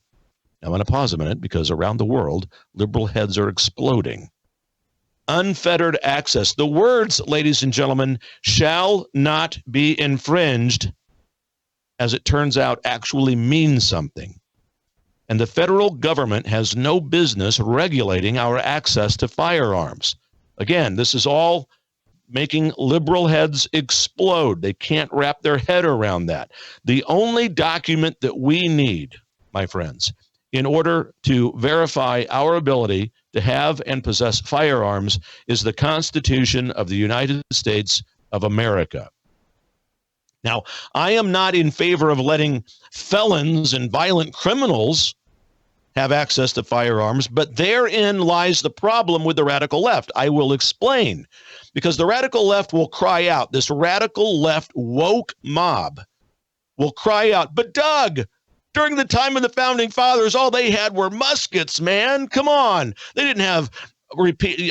A: Now, I'm going to pause a minute because around the world, liberal heads are exploding. Unfettered access. The words, ladies and gentlemen, shall not be infringed, as it turns out, actually mean something. And the federal government has no business regulating our access to firearms. Again, this is all making liberal heads explode. They can't wrap their head around that. The only document that we need, my friends, in order to verify our ability to have and possess firearms is the Constitution of the United States of America. Now, I am not in favor of letting felons and violent criminals have access to firearms, but therein lies the problem with the radical left. I will explain. Because the radical left will cry out, this radical left woke mob will cry out, but Doug, during the time of the founding fathers, all they had were muskets, man. Come on. They didn't have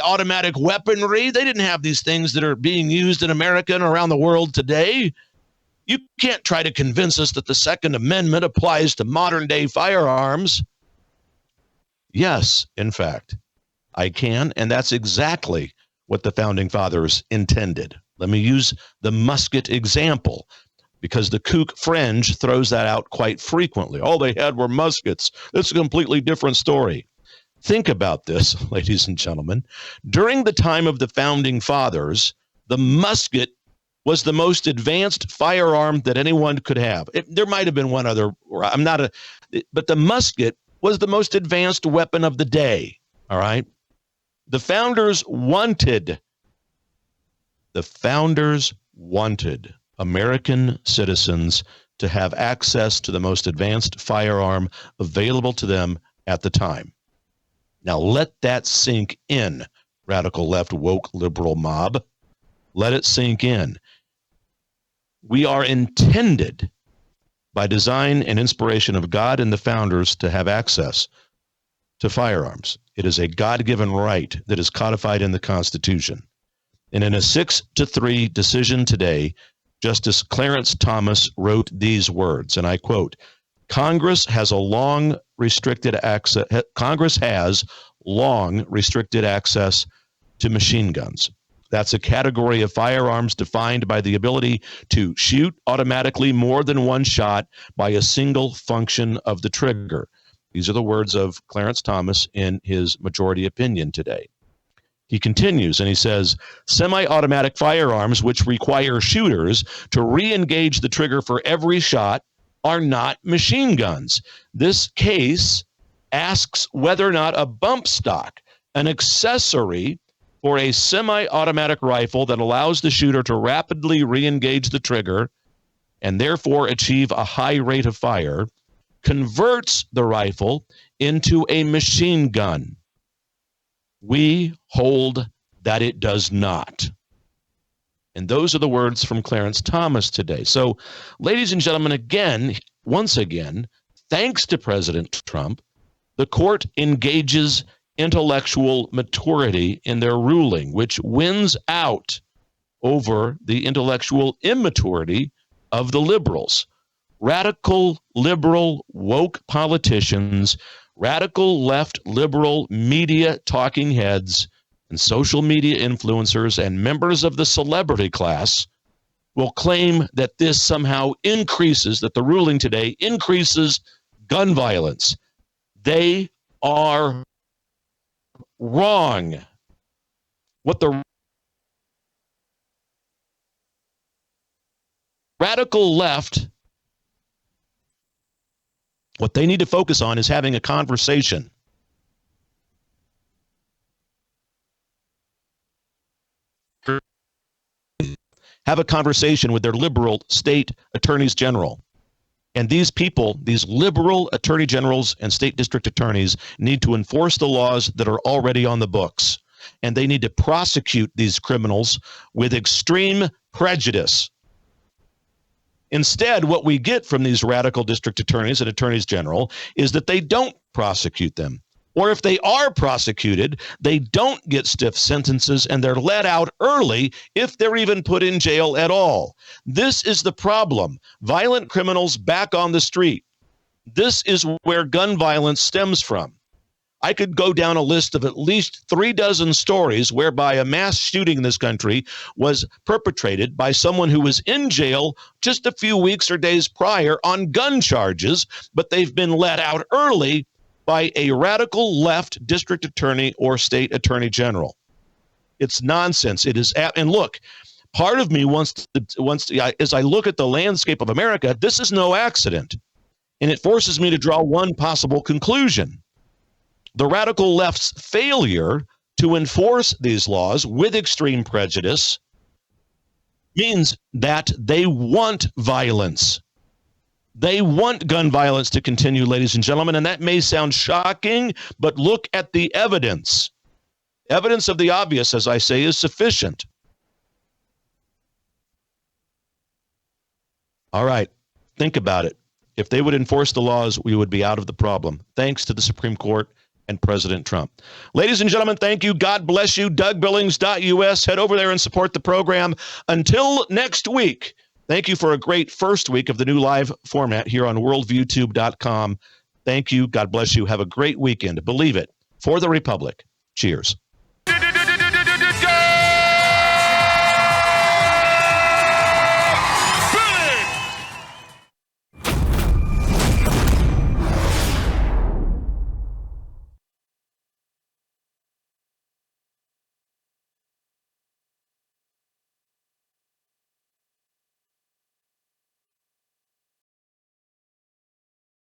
A: automatic weaponry. They didn't have these things that are being used in America and around the world today. You can't try to convince us that the Second Amendment applies to modern day firearms. Yes, in fact, I can, and that's exactly what the Founding Fathers intended. Let me use the musket example, because the kook fringe throws that out quite frequently. All they had were muskets. It's a completely different story. Think about this, ladies and gentlemen. During the time of the Founding Fathers, the musket was the most advanced firearm that anyone could have. There might have been one other, but the musket was the most advanced weapon of the day, all right? The founders wanted American citizens to have access to the most advanced firearm available to them at the time. Now let that sink in, radical left woke liberal mob. Let it sink in. We are intended by design and inspiration of God and the founders to have access to firearms. It is a God-given right that is codified in the Constitution. And in a 6-3 decision today, Justice Clarence Thomas wrote these words, and I quote, Congress has long restricted access to machine guns. That's a category of firearms defined by the ability to shoot automatically more than one shot by a single function of the trigger. These are the words of Clarence Thomas in his majority opinion today. He continues and he says, semi-automatic firearms which require shooters to re-engage the trigger for every shot are not machine guns. This case asks whether or not a bump stock, an accessory for a semi-automatic rifle that allows the shooter to rapidly re-engage the trigger and therefore achieve a high rate of fire, converts the rifle into a machine gun. We hold that it does not. And those are the words from Clarence Thomas today. So, ladies and gentlemen, once again, thanks to President Trump, the court engages intellectual maturity in their ruling, which wins out over the intellectual immaturity of the liberals. Radical liberal woke politicians, radical left liberal media talking heads, and social media influencers and members of the celebrity class will claim that this somehow increases, that the ruling today increases gun violence. They are wrong. What the radical left, what they need to focus on is having a conversation. Have a conversation with their liberal state attorneys general. And these people, these liberal attorney generals and state district attorneys, need to enforce the laws that are already on the books. And they need to prosecute these criminals with extreme prejudice. Instead, what we get from these radical district attorneys and attorneys general is that they don't prosecute them. Or if they are prosecuted, they don't get stiff sentences and they're let out early if they're even put in jail at all. This is the problem. Violent criminals back on the street. This is where gun violence stems from. I could go down a list of at least 36 stories whereby a mass shooting in this country was perpetrated by someone who was in jail just a few weeks or days prior on gun charges, but they've been let out early by a radical left district attorney or state attorney general. It's nonsense. It is, and look, part of me wants to, as I look at the landscape of America, this is no accident. And it forces me to draw one possible conclusion. The radical left's failure to enforce these laws with extreme prejudice means that they want violence. They want gun violence to continue, ladies and gentlemen, and that may sound shocking, but look at the evidence. Evidence of the obvious, as I say, is sufficient. All right, think about it. If they would enforce the laws, we would be out of the problem, thanks to the Supreme Court and President Trump. Ladies and gentlemen, thank you. God bless you. DougBillings.us. Head over there and support the program. Until next week, Thank you for a great first week of the new live format here on worldviewtube.com. Thank you. God bless you. Have a great weekend. Believe it. For the Republic. Cheers.